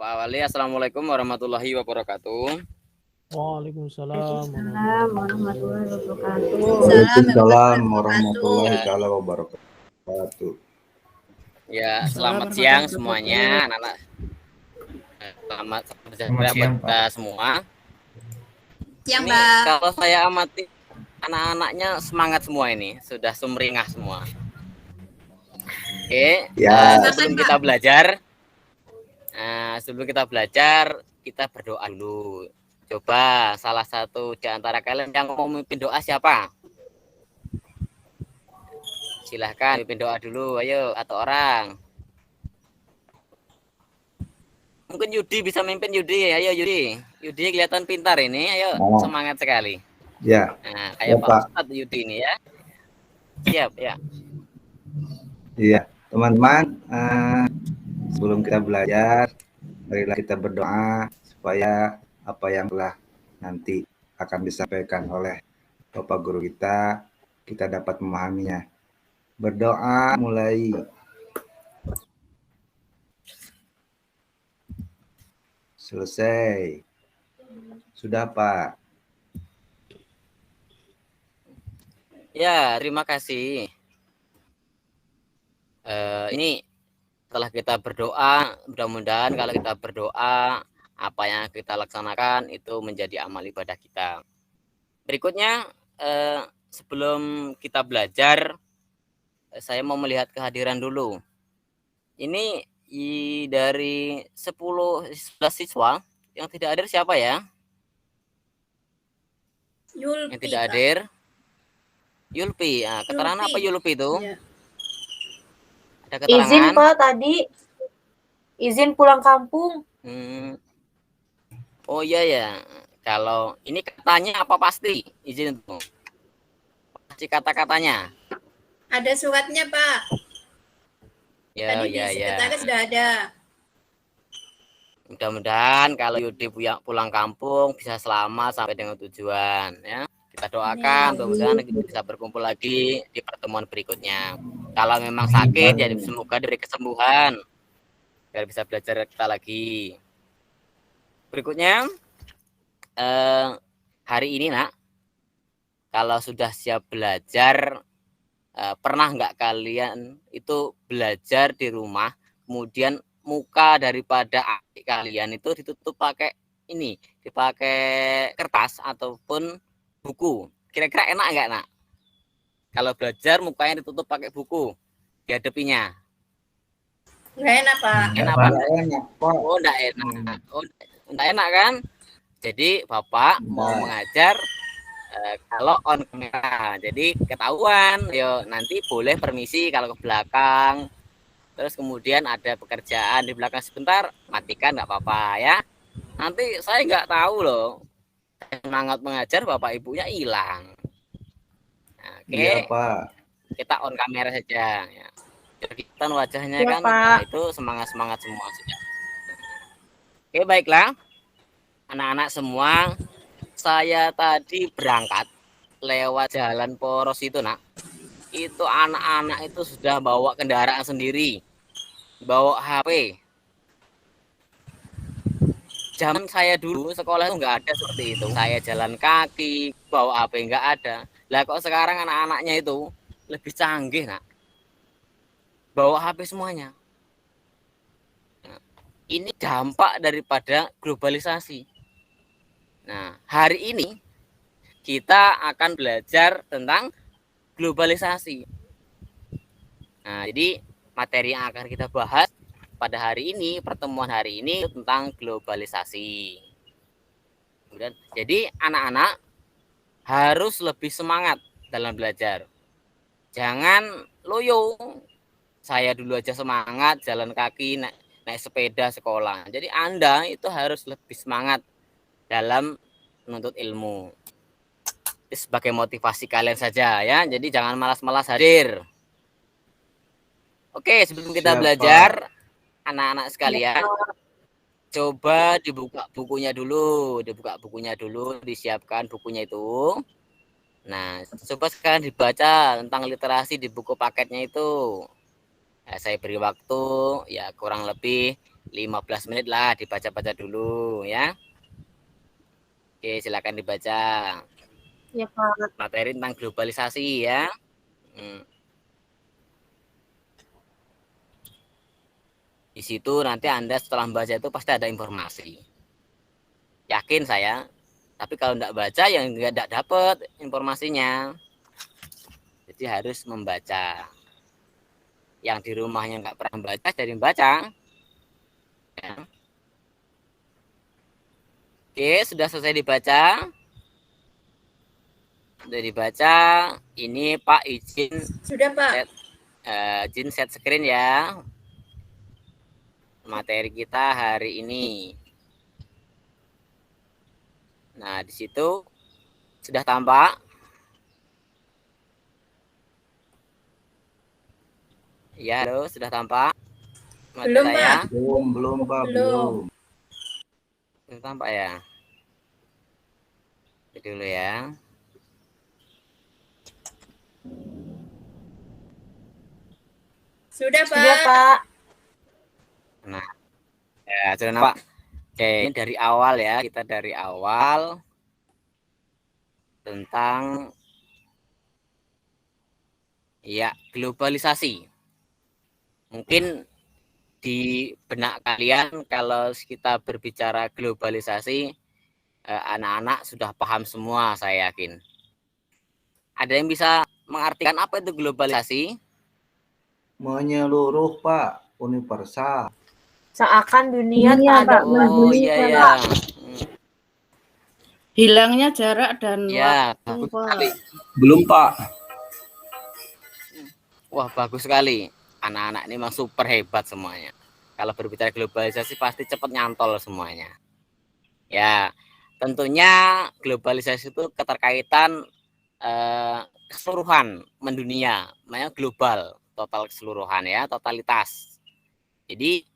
Pak Wali, Assalamualaikum warahmatullahi wabarakatuh. Waalaikumsalam warahmatullahi wabarakatuh. Waalaikumsalam warahmatullahi wabarakatuh. Ya, selamat siang semuanya, anak-anak. Selamat siang buat kita semua. Siang, ini kalau saya amati anak-anaknya semangat semua ini, sudah sumringah semua. Oke, sebelum kita belajar, kita berdoa dulu. Coba salah satu di antara kalian yang mau memimpin doa siapa? Silahkan memimpin doa dulu, ayo, atau orang. Mungkin Yudi bisa memimpin. Yudi, ayo Yudi. Yudi kelihatan pintar ini, ayo, semangat sekali. Ya. Nah, kayak Pak Ustadz Yudi ini ya. Siap ya. Iya, teman-teman, sebelum kita belajar, marilah kita berdoa supaya apa yang telah nanti akan disampaikan oleh Bapak Guru kita dapat memahaminya. Berdoa mulai. Selesai. Sudah, Pak. Ya, terima kasih. Ini setelah kita berdoa, mudah-mudahan kalau kita berdoa, apa yang kita laksanakan itu menjadi amal ibadah kita. Berikutnya, sebelum kita belajar, saya mau melihat kehadiran dulu. Ini dari 11 siswa yang tidak hadir siapa ya? Yulpi, yang tidak hadir? Yulpi. Nah, keterangan apa Yulpi itu? Ya. Ada keterangan? Izin Pak tadi. Izin pulang kampung. Oh iya ya. Kalau ini katanya apa pasti izin itu? Pasti kata-katanya. Ada suratnya, Pak. Ya, tadi ya, di sekretaris sudah ada. Mudah-mudahan kalau Yudi pulang kampung bisa selamat sampai dengan tujuan ya. Kita doakan mudah-mudahan kita bisa berkumpul lagi di pertemuan berikutnya. Kalau memang sakit ya semoga diberi kesembuhan biar bisa belajar kita lagi. Berikutnya hari ini Nak, kalau sudah siap belajar, pernah nggak kalian itu belajar di rumah kemudian muka daripada adik kalian itu ditutup pakai ini, dipakai kertas ataupun buku? Kira-kira enak nggak Nak? Kalau belajar mukanya ditutup pakai buku, dihadapinya. Nggak enak Pak. Enak Pak? Oh nggak enak. Oh nggak enak kan? Jadi Bapak mau mengajar kalau on kamera, jadi ketahuan. Yo nanti boleh permisi kalau ke belakang. Terus kemudian ada pekerjaan di belakang sebentar, matikan nggak apa-apa ya. Nanti saya nggak tahu loh, semangat mengajar bapak ibunya hilang. Nah, oke, iya, Pak. Kita on kamera saja. Ya. Kelihatan wajahnya ya, kan, Pak. nah, itu semangat semua sudah. Oke, baiklah, anak-anak semua, saya tadi berangkat lewat jalan poros itu Nak. Itu anak-anak itu sudah bawa kendaraan sendiri, bawa HP. Zaman saya dulu sekolah itu nggak ada seperti itu. Saya jalan kaki, bawa HP nggak ada. Lah kok sekarang anak-anaknya itu lebih canggih Nak. Bawa HP semuanya. Nah, ini dampak daripada globalisasi. Nah, hari ini kita akan belajar tentang globalisasi. Nah, jadi materi yang akan kita bahas pada hari ini, pertemuan hari ini tentang globalisasi. Kemudian, jadi anak-anak harus lebih semangat dalam belajar. Jangan loyo. Saya dulu aja semangat jalan kaki, naik sepeda sekolah. Jadi Anda itu harus lebih semangat dalam menuntut ilmu. Sebagai motivasi kalian saja ya. Jadi jangan malas-malas hadir. Oke, sebelum kita belajar, anak-anak sekalian, coba dibuka bukunya dulu, disiapkan bukunya itu. Nah, coba sekarang dibaca tentang literasi di buku paketnya itu. Nah, saya beri waktu ya kurang lebih 15 menit lah dibaca-baca dulu ya. Oke, silakan dibaca. Ya, Pak. Materi tentang globalisasi ya. Di situ nanti Anda setelah membaca itu pasti ada informasi. Yakin saya. Tapi kalau tidak baca ya nggak dapat informasinya. Jadi harus membaca. Yang di rumahnya nggak pernah membaca jadi membaca. Ya. Oke, sudah selesai dibaca. Sudah dibaca. Ini Pak izin Sudah, Pak. izin set screen ya. Materi kita hari ini. Nah, di situ sudah tampak. Ya, halo, sudah tampak. Belum, saya. Pak. Belum, Pak, Belum. Sudah tampak ya. Jadi dulu ya. Sudah, Pak. Sudah, Pak. Nah, ya sudah nampak. Oke, ini dari awal ya. Kita dari awal tentang ya globalisasi. Mungkin di benak kalian kalau kita berbicara globalisasi, anak-anak sudah paham semua, saya yakin. Ada yang bisa mengartikan apa itu globalisasi? Menyeluruh, Pak, universal. Seakan dunia tak ada Oh iya ya. Hilangnya jarak dan Ya, waktu, bagus Pak. sekali. Belum, Pak. Wah, bagus sekali. Anak-anak ini memang super hebat semuanya. Kalau berbicara globalisasi pasti cepat nyantol semuanya. Ya, tentunya globalisasi itu keterkaitan keseluruhan mendunia, namanya global, total keseluruhan ya, totalitas. Jadi,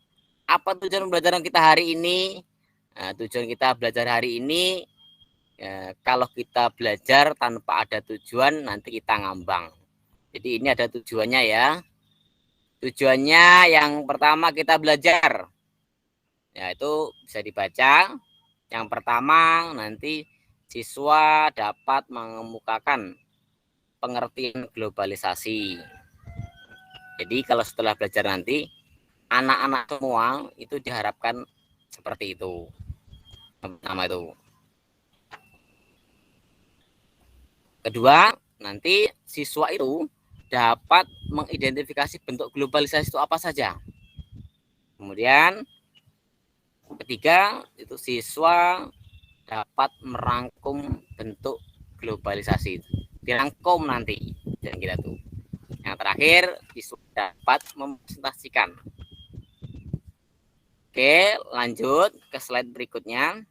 apa tujuan pembelajaran kita hari ini? Nah, tujuan kita belajar hari ini, kalau kita belajar tanpa ada tujuan, nanti kita ngambang. Jadi ini ada tujuannya ya. Tujuannya yang pertama kita belajar. Ya, itu bisa dibaca. Yang pertama nanti siswa dapat mengemukakan pengertian globalisasi. Jadi kalau setelah belajar nanti anak-anak semua itu diharapkan seperti itu. Pertama itu. Kedua, nanti siswa itu dapat mengidentifikasi bentuk globalisasi itu apa saja. Kemudian ketiga, itu siswa dapat merangkum bentuk globalisasi itu. Dirangkum nanti dan kita tuh. Yang terakhir, siswa dapat mempresentasikan. Oke, lanjut ke slide berikutnya.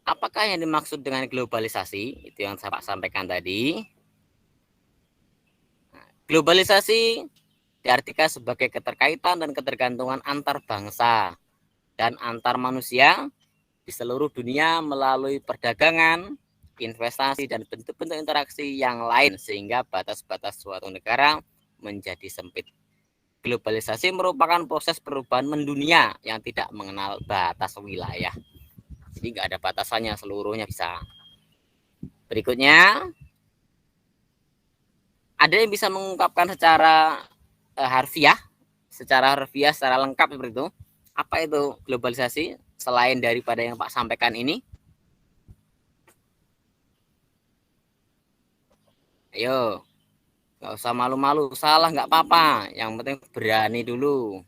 Apakah yang dimaksud dengan globalisasi? Itu yang saya sampaikan tadi. Globalisasi diartikan sebagai keterkaitan dan ketergantungan antar bangsa dan antar manusia di seluruh dunia melalui perdagangan, investasi, dan bentuk-bentuk interaksi yang lain sehingga batas-batas suatu negara menjadi sempit. Globalisasi merupakan proses perubahan mendunia yang tidak mengenal batas wilayah. Jadi nggak ada batasannya, seluruhnya bisa. Berikutnya, ada yang bisa mengungkapkan secara harfiah, secara lengkap seperti itu. Apa itu globalisasi selain daripada yang Pak sampaikan ini? Ayo, nggak usah malu-malu, salah nggak apa-apa. Yang penting berani dulu.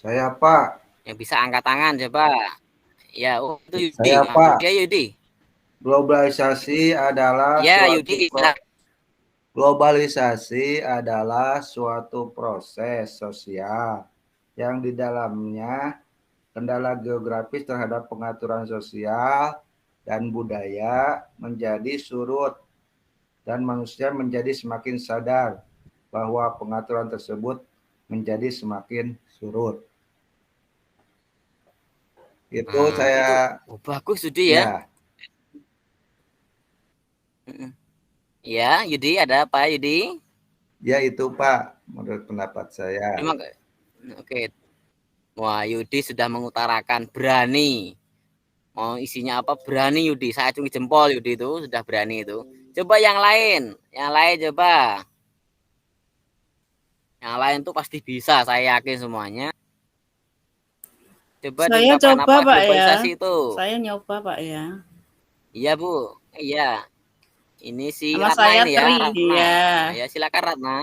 Saya, Pak. Yang bisa angkat tangan coba. Ya, oh itu Yudi. Saya, Pak. Ya, Yudi. Globalisasi adalah Ya, Yudi. Globalisasi adalah suatu proses sosial yang di dalamnya kendala geografis terhadap pengaturan sosial dan budaya menjadi surut dan manusia menjadi semakin sadar bahwa pengaturan tersebut menjadi semakin surut. Itu saya bagus Yudi ya. Ya, Yudi, ada apa Yudi? Ya itu Pak, menurut pendapat saya. Terima kasih. Oke. Wah, Yudi sudah mengutarakan berani. Mau isinya apa? Berani Yudi. Saya acungi jempol Yudi itu sudah berani itu. Coba yang lain coba. Yang lain tuh pasti bisa, saya yakin semuanya. Coba Saya diungkapkan coba apa Pak ya. globalisasi itu. Saya nyoba Pak ya. Iya Bu, iya. Ini si Nama Ratna saya ini ya, Tri Ratna. ya. Nah, ya silakan Ratna.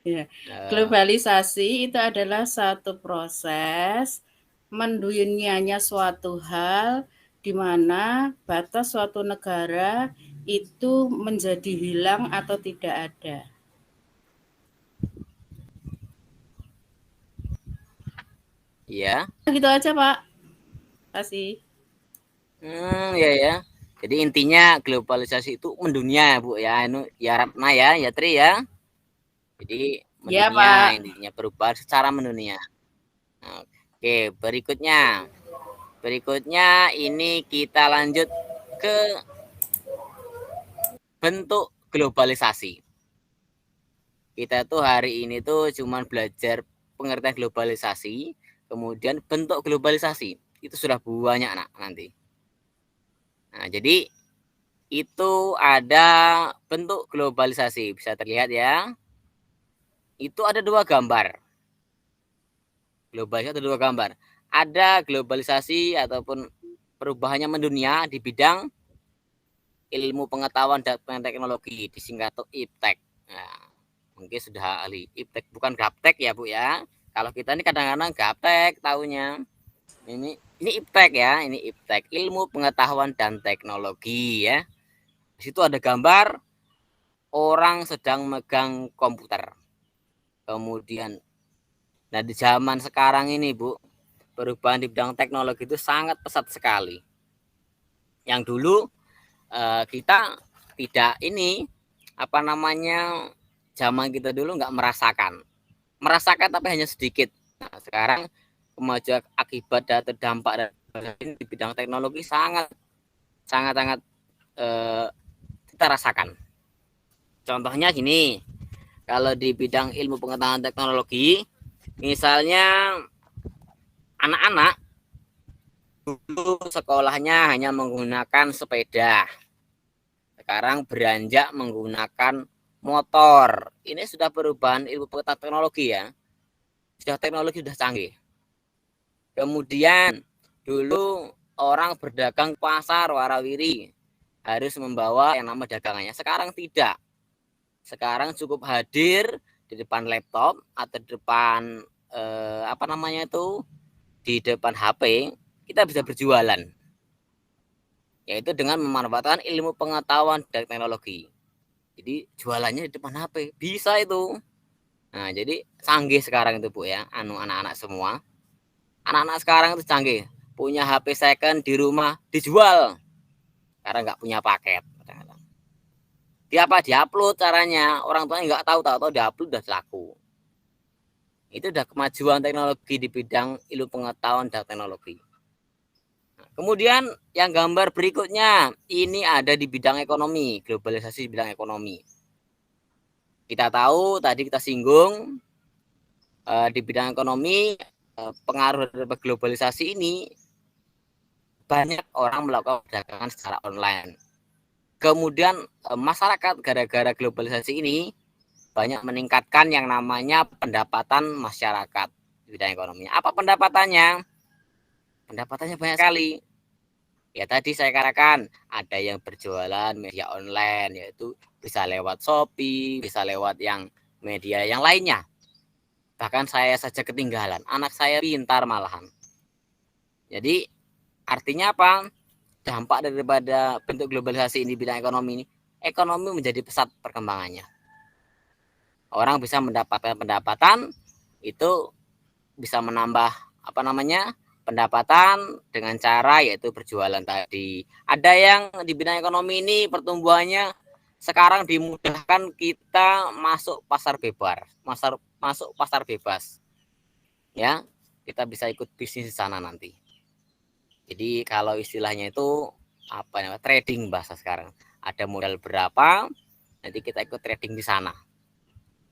Ya. Globalisasi itu adalah satu proses mendunianya suatu hal di mana batas suatu negara itu menjadi hilang atau tidak ada. Iya. Gitu aja Pak. Kasih. Ya. Jadi intinya globalisasi itu mendunia Bu ya. Ini ya Ratna ya Tri ya. Jadi Ya, mendunia Pak. intinya perubahan secara mendunia. Oke, berikutnya ini kita lanjut ke bentuk globalisasi. Kita tuh hari ini tuh cuman belajar pengertian globalisasi, kemudian bentuk globalisasi. Itu sudah banyak nanti. Nah, jadi itu ada bentuk globalisasi. Bisa terlihat ya. Itu ada 2 gambar. Globalisasi ada 2 gambar. Ada globalisasi ataupun perubahannya mendunia di bidang ilmu pengetahuan dan teknologi, disingkat IPTEK. Nah, mungkin sudah ahli IPTEK, bukan gaptek ya Bu ya. Kalau kita ini kadang-kadang gaptek tahunya. Ini IPTEK ya, ini IPTEK, ilmu pengetahuan dan teknologi ya. Di situ ada gambar orang sedang megang komputer. Kemudian, nah di zaman sekarang ini Bu, perubahan di bidang teknologi itu sangat pesat sekali. Yang dulu kita tidak zaman kita dulu nggak merasakan tapi hanya sedikit. Nah, sekarang kemajuan akibat dan terdampak di bidang teknologi sangat kita rasakan. Contohnya gini, kalau di bidang ilmu pengetahuan teknologi, misalnya anak-anak dulu sekolahnya hanya menggunakan sepeda. Sekarang beranjak menggunakan motor. Ini sudah perubahan ilmu pengetahuan teknologi ya. Teknologi sudah canggih. Kemudian dulu orang berdagang pasar warawiri harus membawa yang nama dagangannya. Sekarang tidak. Sekarang cukup hadir di depan laptop atau di depan di depan HP, kita bisa berjualan. Yaitu dengan memanfaatkan ilmu pengetahuan dan teknologi. Jadi jualannya di depan HP, bisa itu. Nah, jadi canggih sekarang itu Bu ya, anak-anak semua. Anak-anak sekarang itu canggih, punya HP second di rumah dijual. Karena nggak punya paket. Dia diupload caranya, orang tuanya nggak tahu diupload udah laku. Itu udah kemajuan teknologi di bidang ilmu pengetahuan dan teknologi. Kemudian yang gambar berikutnya, ini ada di bidang ekonomi, globalisasi di bidang ekonomi. Kita tahu, tadi kita singgung, di bidang ekonomi, pengaruh dari globalisasi ini, banyak orang melakukan perdagangan secara online. Kemudian masyarakat gara-gara globalisasi ini, banyak meningkatkan yang namanya pendapatan masyarakat di bidang ekonomi. Apa pendapatannya? Pendapatannya banyak sekali. Ya tadi saya katakan ada yang berjualan media online, yaitu bisa lewat Shopee, bisa lewat yang media yang lainnya. Bahkan saya saja ketinggalan, anak saya pintar malahan. Jadi artinya apa? Dampak daripada bentuk globalisasi ini bidang ekonomi ini, ekonomi menjadi pesat perkembangannya. Orang bisa mendapatkan pendapatan, itu bisa menambah pendapatan dengan cara yaitu berjualan tadi. Ada yang di bidang ekonomi ini pertumbuhannya sekarang dimudahkan, kita masuk pasar bebas. Ya, kita bisa ikut bisnis di sana nanti. Jadi kalau istilahnya itu trading bahasa sekarang. Ada modal berapa, Nanti kita ikut trading di sana.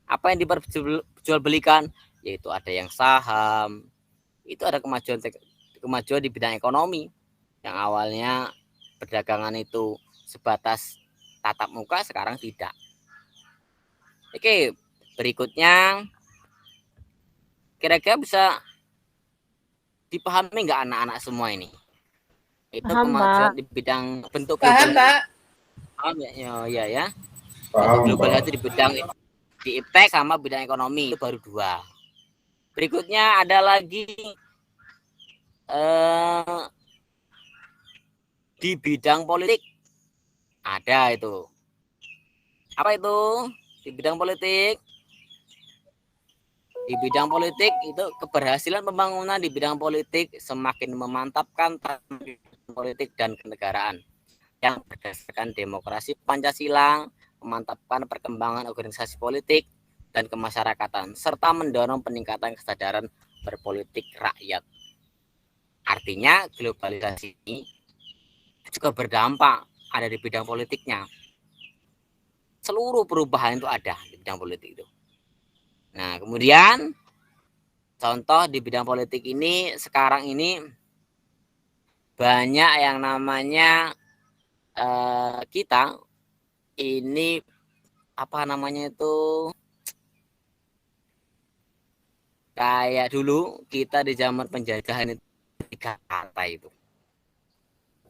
Apa yang diperjualbelikan? Yaitu ada yang saham, itu ada kemajuan di bidang ekonomi. Yang awalnya perdagangan itu sebatas tatap muka, sekarang tidak. Oke, berikutnya kira-kira bisa dipahami nggak anak-anak semua ini? Itu Paham, kemajuan Pak. di bidang bentuk Paham, Pak. Paham ya, ya. Paham, Globalisasi di bidang di iptek sama bidang ekonomi itu baru 2. Berikutnya ada lagi di bidang politik. Ada itu. Apa itu? Di bidang politik. Di bidang politik itu keberhasilan pembangunan di bidang politik semakin memantapkan politik dan kenegaraan yang berdasarkan demokrasi Pancasila, memantapkan perkembangan organisasi politik dan kemasyarakatan, serta mendorong peningkatan kesadaran berpolitik rakyat. Artinya globalisasi ini juga berdampak ada di bidang politiknya. Seluruh perubahan itu ada di bidang politik itu. Nah, kemudian contoh di bidang politik ini sekarang ini banyak yang namanya kita ini apa namanya itu kayak dulu kita di zaman penjajahan itu 3 partai itu.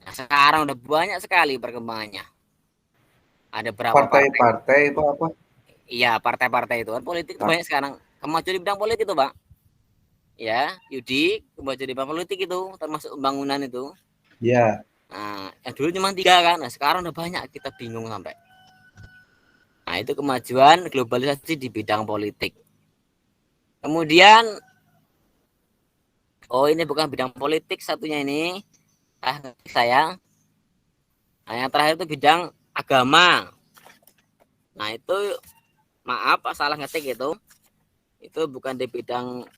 Nah, sekarang udah banyak sekali perkembangannya. Ada berapa partai itu apa? Iya, partai-partai itu kan politik itu banyak sekarang. Kemajuan di bidang politik itu, Pak. Ya, Yudi, kemajuan di bidang politik itu termasuk pembangunan itu. Ya. Nah, yang dulu cuma 3 kan. Nah, sekarang udah banyak, kita bingung sampai. Nah, itu kemajuan globalisasi di bidang politik. Kemudian ini bukan bidang politik satunya ini. Saya. Nah, yang terakhir itu bidang agama. Nah, itu maaf salah ngetik itu bukan di bidang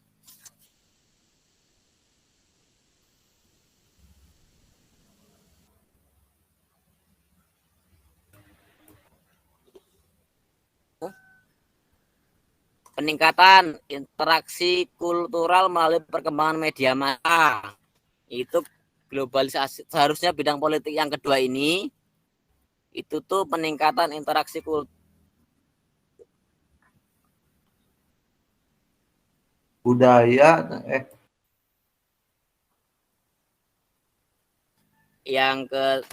peningkatan interaksi kultural melalui perkembangan media massa. Itu globalisasi. Seharusnya bidang politik yang kedua ini itu tuh peningkatan interaksi budaya yang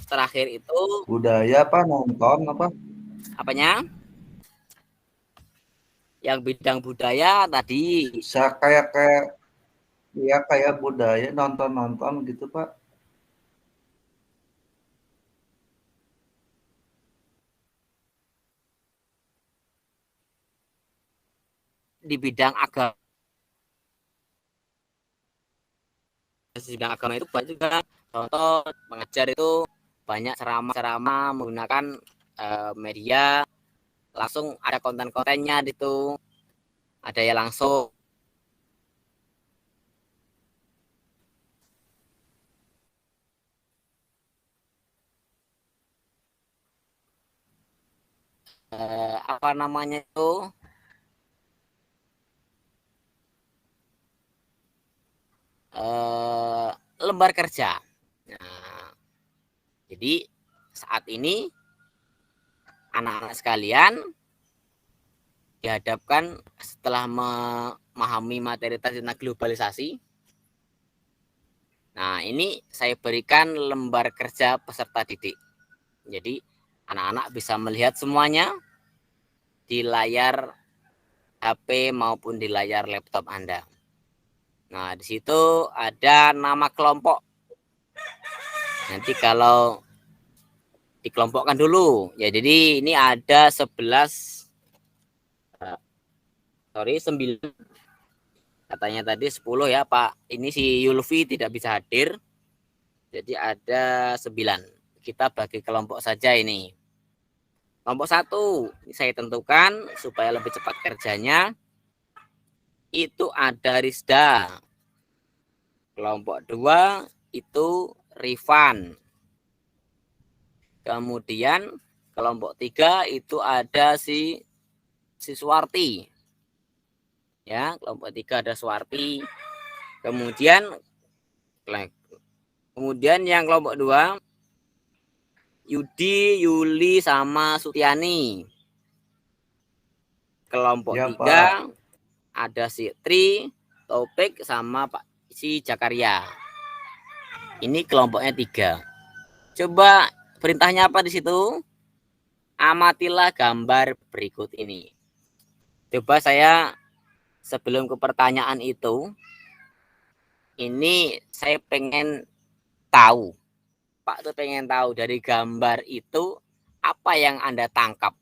terakhir itu budaya apa nonton apa? Apanya? Yang bidang budaya tadi. Bisa kayak budaya nonton gitu, Pak. Di bidang agama. Di bidang agama itu banyak juga contoh mengajar itu banyak ceramah menggunakan media, langsung ada konten-kontennya itu, ada ya langsung. Apa namanya itu lembar kerja. Nah, jadi saat ini anak-anak sekalian dihadapkan setelah memahami materi tentang globalisasi. Nah, ini saya berikan lembar kerja peserta didik. Jadi anak-anak bisa melihat semuanya di layar HP maupun di layar laptop Anda. Nah, di situ ada nama kelompok. Nanti kalau dikelompokkan dulu. Ya, jadi ini ada 9. Katanya tadi 10 ya, Pak. Ini si Yulfi tidak bisa hadir. Jadi ada 9. Kita bagi kelompok saja ini. Kelompok 1 ini saya tentukan supaya lebih cepat kerjanya. Itu ada Rizda. Kelompok 2 itu Rifan. Kemudian Kelompok 3 itu ada si Suwarti. Ya, kelompok 3 ada Suwarti. Kemudian yang kelompok 2 Yudi, Yuli sama Sutiani. Kelompok Ya, 3 ada si Tri, Taufik sama Pak si Jakaria. Ini kelompoknya 3. Coba perintahnya apa di situ? Amatilah gambar berikut ini. Coba saya sebelum ke pertanyaan itu, ini saya pengen tahu, Pak tuh pengen tahu dari gambar itu apa yang Anda tangkap,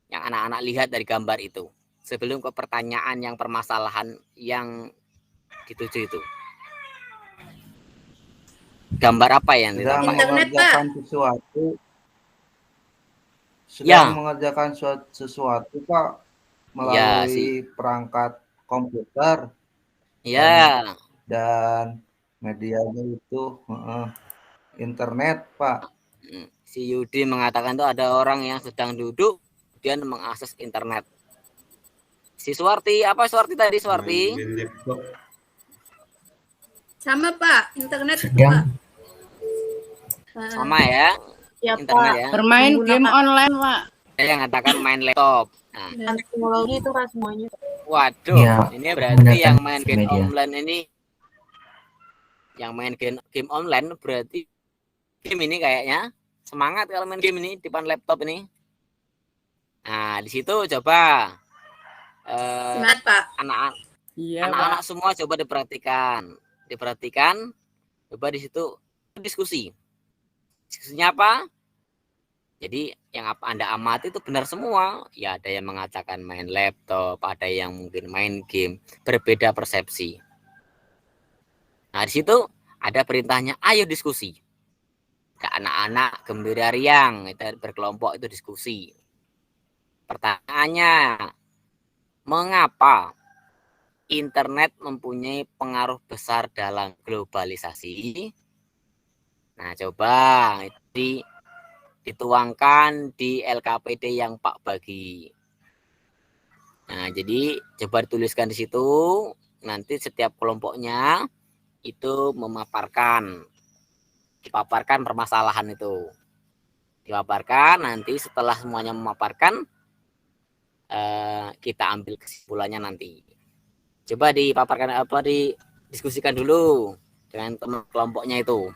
yang anak-anak lihat dari gambar itu. Sebelum ke pertanyaan yang permasalahan yang dituju itu. Gambar apa yang sedang ditangkap? Internet, mengerjakan sesuatu. Ya. Mengerjakan sesuatu, Pak, Ya, melalui perangkat komputer Ya, dan medianya itu internet, Pak. si Yudi mengatakan itu ada orang yang sedang duduk kemudian mengakses internet. Si Suwarti, apa Suwarti tadi Suwarti? Sama Pak, internet itu Sedang. Pak. Sama ya, Ya internet Pak, ya. Bermain game Menggunakan- online, Pak. Saya yang katakan main laptop. Nah, teknologi itu kan semuanya. waduh, Ya, ini berarti menggunakan yang main game media. online ini, yang main game online berarti game ini kayaknya semangat kalau main game ini di depan laptop ini. Nah, di situ coba Semangat Pak. Iya, Pak. anak-anak semua coba diperhatikan, coba di situ diskusi. Diskusinya apa? Jadi yang apa Anda amati itu benar semua. Ya ada yang mengatakan main laptop, ada yang mungkin main game, berbeda persepsi. Nah di situ ada perintahnya, ayo diskusi. Anak-anak gembira riang, kita berkelompok itu diskusi. Pertanyaannya, mengapa internet mempunyai pengaruh besar dalam globalisasi? Nah, coba dituangkan di LKPD yang Pak bagi. Nah, jadi coba dituliskan di situ. Nanti setiap kelompoknya itu dipaparkan permasalahan itu. Dipaparkan, nanti setelah semuanya memaparkan, kita ambil kesimpulannya nanti. Coba dipaparkan didiskusikan dulu dengan teman kelompoknya itu.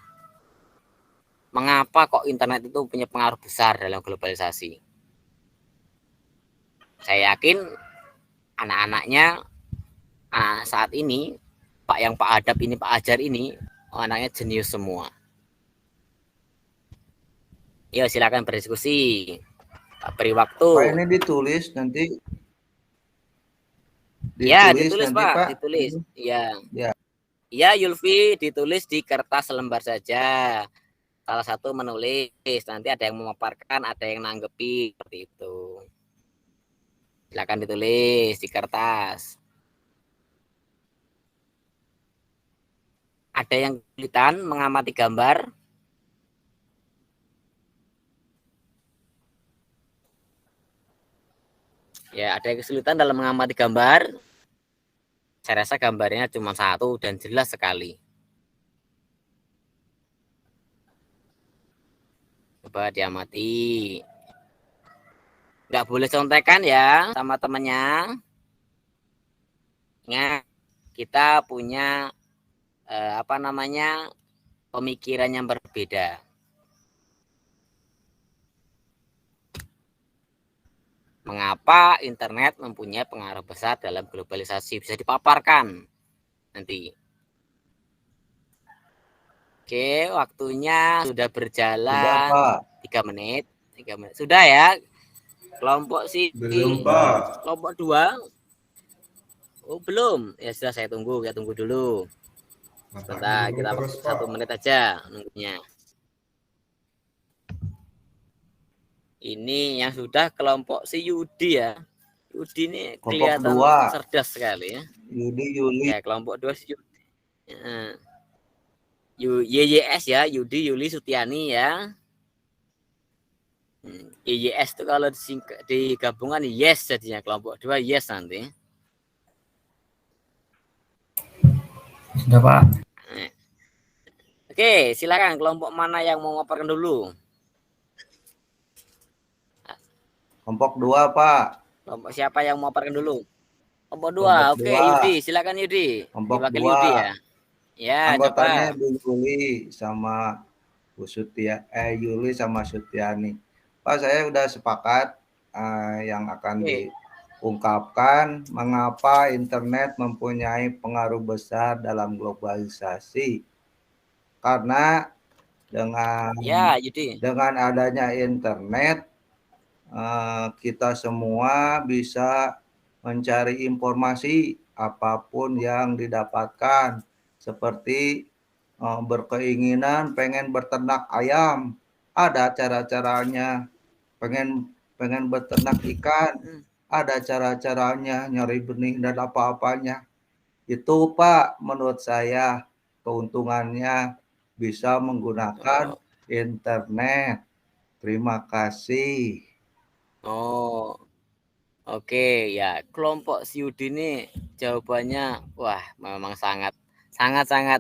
Mengapa kok internet itu punya pengaruh besar dalam globalisasi? Saya yakin anak-anaknya saat ini, Pak Adab ini, Pak Ajar ini, anaknya jenius semua. Ya silakan berdiskusi. Pak beri waktu. Pak, ini ditulis nanti. Ditulis nanti, Pak. Ditulis. Iya. Ya. Iya Yulfi, ditulis di kertas selembar saja. Salah satu menulis, nanti ada yang memaparkan, ada yang nanggepi, seperti itu. Silakan ditulis di kertas. Ada yang kesulitan mengamati gambar? Ya, ada yang kesulitan dalam mengamati gambar? Saya rasa gambarnya cuma satu dan jelas sekali. Coba diamati. Nggak boleh contekan ya sama temannya. Ingat, kita punya pemikiran yang berbeda. Mengapa internet mempunyai pengaruh besar dalam globalisasi? Bisa dipaparkan nanti. Oke, waktunya sudah berjalan. Sudah, Pak. 3 menit. Sudah ya. Kelompok Belum, Pak. Kelompok 2. Oh, belum. Ya sudah, saya tunggu dulu. Sebentar, kita Terus, 1 menit aja nunggunya. Ini yang sudah kelompok si Yudi ya. Yudi ini kelihatan cerdas sekali ya. Yuli. Ya, kelompok 2 si Yudi. YYS ya, Yudi, Yuli, Sutiani ya. IYS itu kalau digabungan yes jadinya, kelompok 2 yes nanti. Sudah Pak. Oke, silakan kelompok mana yang mau memaparkan dulu? Kelompok 2 Pak. Kelompok siapa yang mau memaparkan dulu? Kelompok 2. Kelompok Oke, 2. Yudi, silakan Yudi. Kelompok Diwakili 2. Yudi ya. Ya, Anggotanya coba. Bu Yuli sama Bu Yuli sama Sutiani. Pak, saya udah sepakat yang akan diungkapkan mengapa internet mempunyai pengaruh besar dalam globalisasi. Karena dengan adanya internet kita semua bisa mencari informasi apapun yang didapatkan, seperti berkeinginan pengen beternak ayam, ada cara-caranya. Pengen beternak ikan, ada cara-caranya, nyari benih dan apa-apanya. Itu Pak, menurut saya keuntungannya bisa menggunakan internet. Terima kasih. Oh, oke ya. Kelompok si Yudi ini jawabannya, wah, memang sangat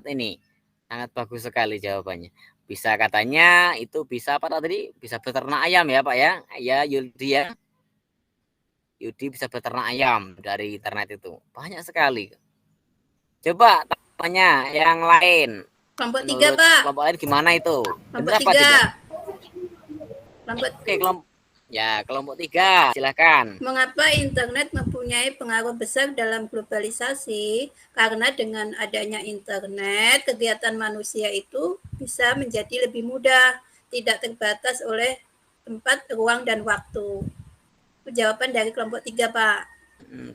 ini, sangat bagus sekali jawabannya. Bisa katanya itu bisa apa tadi? Bisa beternak ayam ya Pak ya? Ya Yudi ya. Yudi bisa beternak ayam dari internet itu. Banyak sekali. Coba tanya yang lain. Kelompok 3 Pak. Kelompok lain gimana itu? Kelompok 3. Oke, kelompok 3, silakan. Mengapa internet mempunyai pengaruh besar dalam globalisasi? Karena dengan adanya internet, kegiatan manusia itu bisa menjadi lebih mudah, tidak terbatas oleh tempat, ruang, dan waktu. Itu jawaban dari kelompok 3, Pak.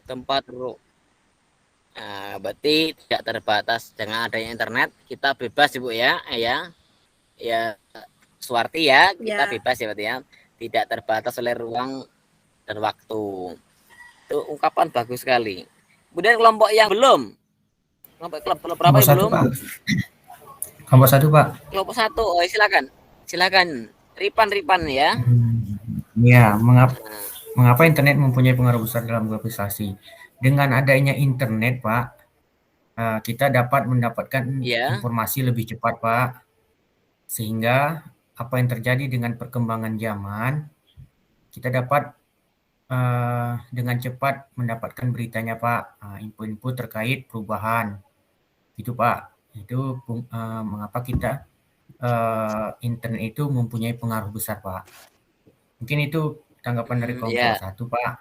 Tempat, ruang. Nah, berarti tidak terbatas dengan adanya internet, kita bebas Ibu ya, ya Suwarti ya, kita bebas ya berarti ya. Tidak terbatas oleh ruang dan waktu. Itu ungkapan bagus sekali. Kemudian kelompok yang belum. Kelompok berapa yang belum? Kelompok 1 Pak. Kelompok 1. Oh, silakan. Ripan ya. Ya, mengapa internet mempunyai pengaruh besar dalam globalisasi? Dengan adanya internet Pak, kita dapat mendapatkan informasi lebih cepat Pak. Sehingga apa yang terjadi dengan perkembangan zaman, kita dapat dengan cepat mendapatkan beritanya Pak, info-info terkait perubahan, itu Pak. Itu mengapa kita internet itu mempunyai pengaruh besar Pak. Mungkin itu tanggapan dari kelompok 1 Pak.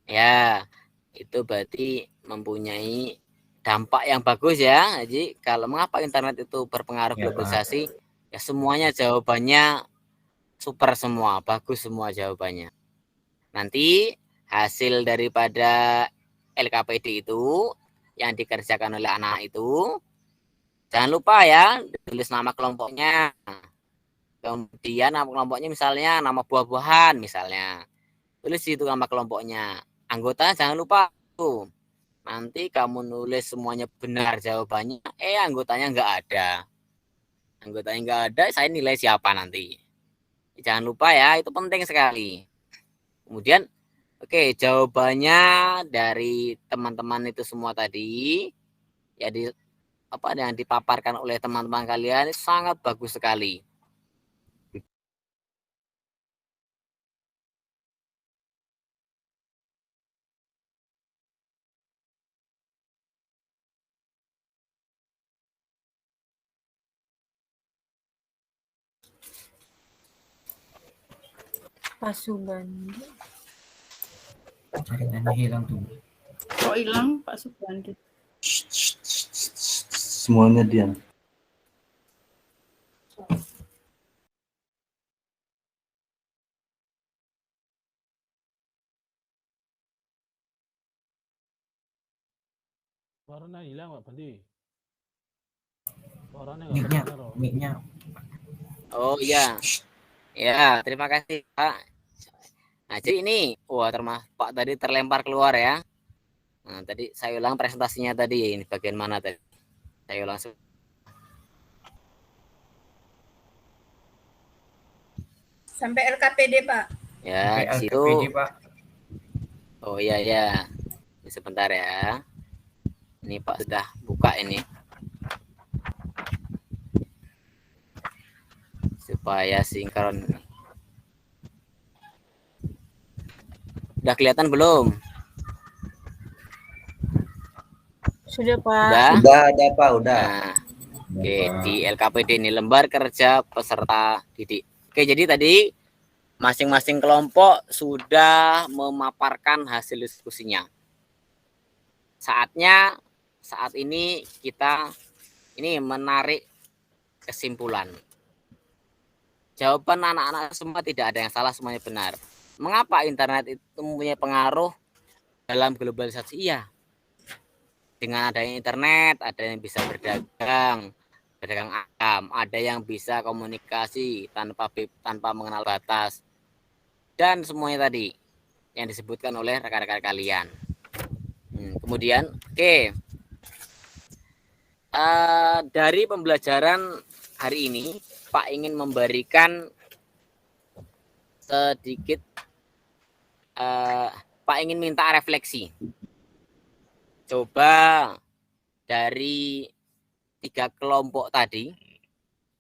Ya, itu berarti mempunyai dampak yang bagus ya. Jadi kalau mengapa internet itu berpengaruh globalisasi? Ya semuanya jawabannya super semua, bagus semua jawabannya. Nanti hasil daripada LKPD itu yang dikerjakan oleh anak itu, jangan lupa ya, tulis nama kelompoknya. Kemudian nama kelompoknya misalnya nama buah-buahan misalnya. Tulis itu nama kelompoknya. Anggota jangan lupa tuh. Nanti kamu nulis semuanya benar jawabannya, anggotanya nggak ada. Saya nilai siapa nanti. Jangan lupa ya, itu penting sekali. Kemudian, jawabannya dari teman-teman itu semua tadi, ya yang dipaparkan oleh teman-teman kalian itu sangat bagus sekali. Pasuban. Jaringannya hilang tuh. Kok hilang Pak Subandi? Semuanya diam. Suaranya hilang Pak Bandi. Mic-nya. Oh iya. Ya, terima kasih Pak. Nah, jadi ini, Pak tadi terlempar keluar ya. Nah, tadi saya ulang presentasinya tadi, ini bagian mana tadi? Saya ulang. Sampai LKPD, Pak. Ya, Sampai di situ. LKPD, Pak. Oh iya ya. Sebentar ya. Ini Pak sudah buka ini. Supaya sinkron. Udah kelihatan belum? Sudah, Pak. Udah? Udah, Pak, udah. Nah, oke, di LKPD ini lembar kerja peserta didik. Oke, jadi tadi masing-masing kelompok sudah memaparkan hasil diskusinya. Saatnya saat ini kita ini menarik kesimpulan. Jawaban anak-anak semua tidak ada yang salah, semuanya benar. Mengapa internet itu mempunyai pengaruh dalam globalisasi? Iya. Dengan adanya internet, ada yang bisa berdagang agam, ada yang bisa komunikasi tanpa mengenal batas. Dan semuanya tadi yang disebutkan oleh rekan-rekan kalian. Kemudian, dari pembelajaran hari ini, Pak ingin memberikan sedikit, Pak ingin minta refleksi. Coba dari 3 kelompok tadi,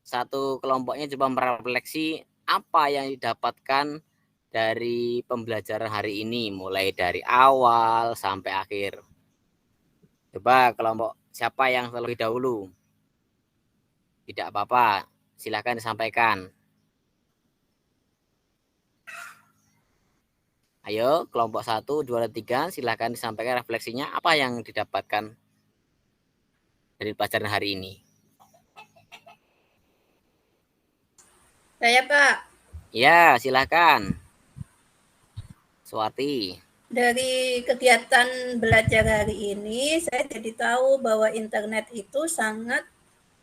satu kelompoknya coba merefleksi apa yang didapatkan dari pembelajaran hari ini, mulai dari awal sampai akhir. Coba kelompok siapa yang terlebih dahulu? Tidak apa-apa, silakan disampaikan. Ayo, kelompok 1, 2, 3, silakan disampaikan refleksinya apa yang didapatkan dari pelajaran hari ini. Saya, Pak. Ya, silakan. Suwati. Dari kegiatan belajar hari ini, saya jadi tahu bahwa internet itu sangat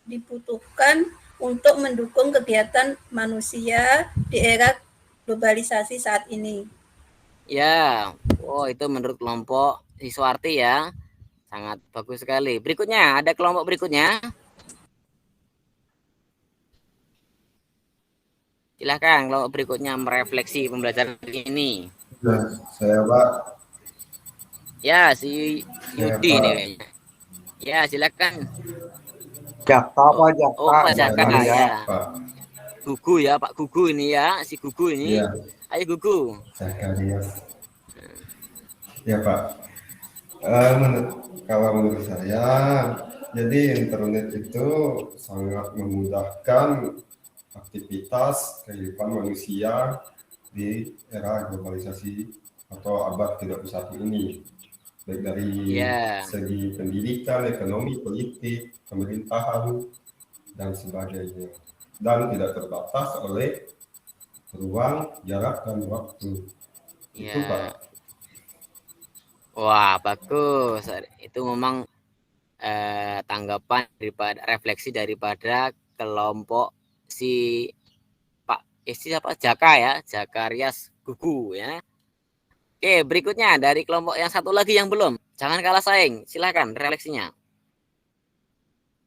dibutuhkan untuk mendukung kegiatan manusia di era globalisasi saat ini. Ya, itu menurut kelompok Siswarti ya. Sangat bagus sekali. Berikutnya, ada kelompok berikutnya. Silahkan kelompok berikutnya merefleksi pembelajaran ini. Nah, saya Pak. Ya, si Yudi nih. Ya, silakan. Jaka, Pak, Jaka. Oh, Pak Jaka ya. Pak. Gugu ya, Pak Gugu ini ya, si Gugu ini. Iya. Ayo Gugu. Zakarias. Ya Pak. Kalau menurut saya, jadi internet itu sangat memudahkan aktivitas kehidupan manusia di era globalisasi atau abad 21 ini, baik dari segi pendidikan, ekonomi, politik, pemerintahan, dan sebagainya, dan tidak terbatas oleh ruang, jarak, dan waktu. Itu Pak. Wah, bagus. Itu memang tanggapan daripada refleksi daripada kelompok si Pak siapa Jaka ya, Zakarias Gugu ya. Oke, berikutnya dari kelompok yang satu lagi yang belum. Jangan kalah saing, silakan refleksinya.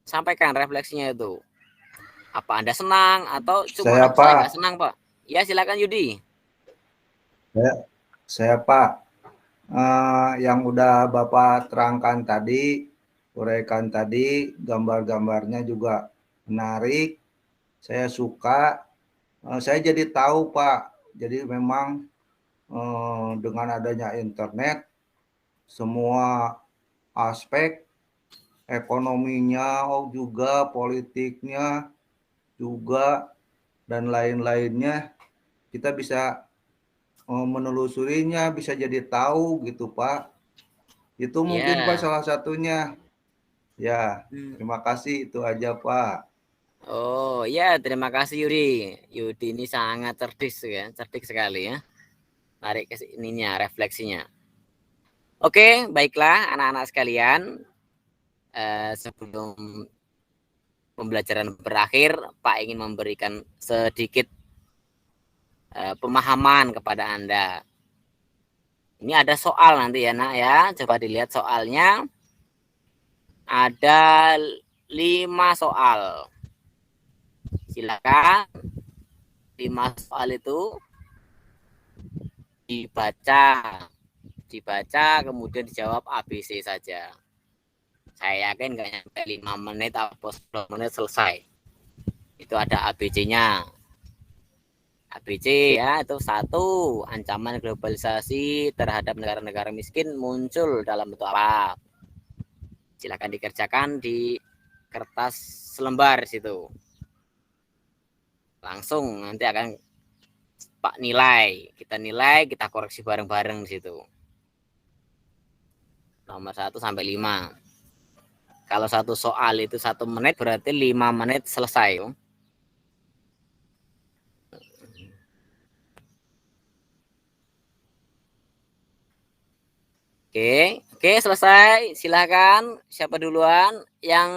Sampaikan refleksinya itu. Apa Anda senang atau cuma saya senang, Pak? Ya, silakan Yudi. Saya Pak, yang udah Bapak terangkan tadi, uraikan tadi, gambar-gambarnya juga menarik. Saya suka. Saya jadi tahu Pak, jadi memang dengan adanya internet, semua aspek ekonominya, juga politiknya, juga dan lain-lainnya, kita bisa menelusurinya, bisa jadi tahu gitu Pak. Itu mungkin Pak salah satunya. Ya, terima kasih, itu aja Pak. Oh ya, terima kasih Yudi. Yudi ini sangat cerdik sekali ya. Tarik ke ininya, refleksinya. Oke, baiklah anak-anak sekalian. Sebelum pembelajaran berakhir, Pak ingin memberikan sedikit pemahaman kepada Anda. Ini ada soal nanti ya nak ya. Coba dilihat soalnya. Ada 5 soal. Silakan 5 soal itu dibaca kemudian dijawab ABC saja. Saya yakin nggak nyampe 5 menit atau 10 menit selesai. Itu ada ABC-nya. ABC ya, itu 1, ancaman globalisasi terhadap negara-negara miskin muncul dalam bentuk apa? Silakan dikerjakan di kertas selembar situ. Langsung nanti akan Pak nilai, kita koreksi bareng-bareng di situ. Nomor 1 sampai 5. Kalau satu soal itu 1 menit berarti 5 menit selesai. Oke, selesai. Silakan. Siapa duluan yang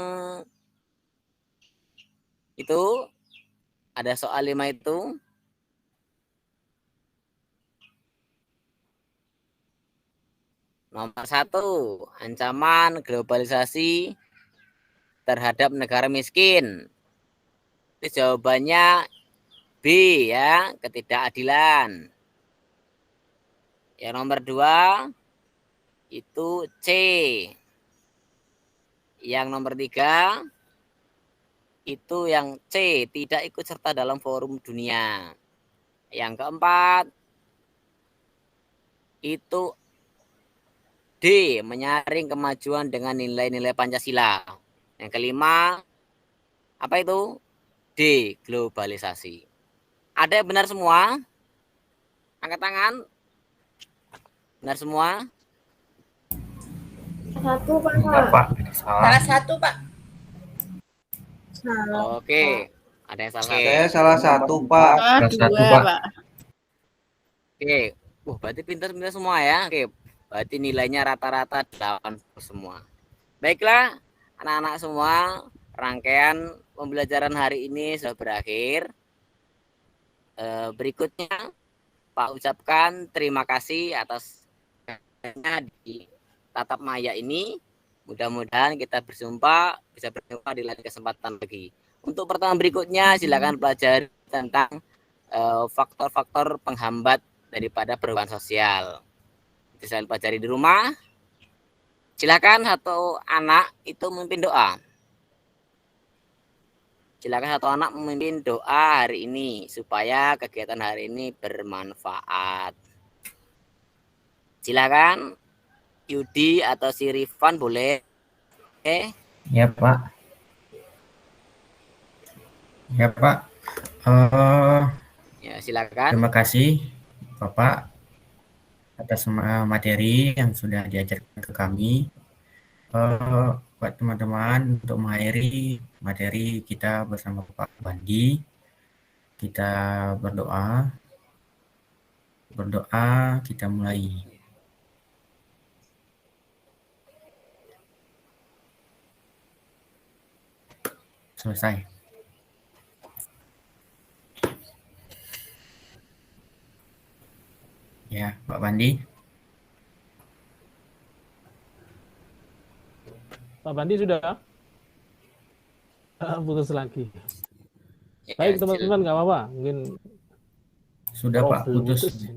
itu ada soal 5 itu? Nomor 1, ancaman globalisasi terhadap negara miskin. Itu jawabannya B ya, ketidakadilan. Yang nomor 2 itu C. Yang nomor 3 itu yang C, tidak ikut serta dalam forum dunia. Yang keempat itu D, menyaring kemajuan dengan nilai-nilai Pancasila. Yang kelima, apa itu? D, globalisasi. Ada yang benar semua? Angkat tangan. Benar semua? Satu, Pak. Enggak, Pak. Salah satu, Pak. Salah. Oke. Ada yang salah. Saya salah satu, Pak. Ah, Satu, dua, Pak. Pak. Oke. Berarti pintar semua ya. Oke. Berarti nilainya rata-rata 8 semua. Baiklah, anak-anak semua, rangkaian pembelajaran hari ini sudah berakhir. Berikutnya, Pak ucapkan terima kasih atas di tatap maya ini. Mudah-mudahan kita bisa berjumpa di lain kesempatan lagi. Untuk pertemuan berikutnya, silakan pelajari tentang faktor-faktor penghambat daripada perubahan sosial. Bisa pelajari di rumah. Silakan satu anak itu memimpin doa. Silakan satu anak memimpin doa hari ini supaya kegiatan hari ini bermanfaat. Silakan Yudi atau si Rifan boleh. Ya, Pak. Ya, Pak. Ya, silakan. Terima kasih, Bapak, atas materi yang sudah diajarkan ke kami. Buat teman-teman, untuk mengakhiri materi kita bersama Pak Bandi, kita berdoa, kita mulai. Selesai. Ya, Pak Bandi. Pak Bandi sudah? Putus lagi. Ya, Baik teman-teman, nggak apa-apa. Mungkin Sudah, Pak, putus. putus.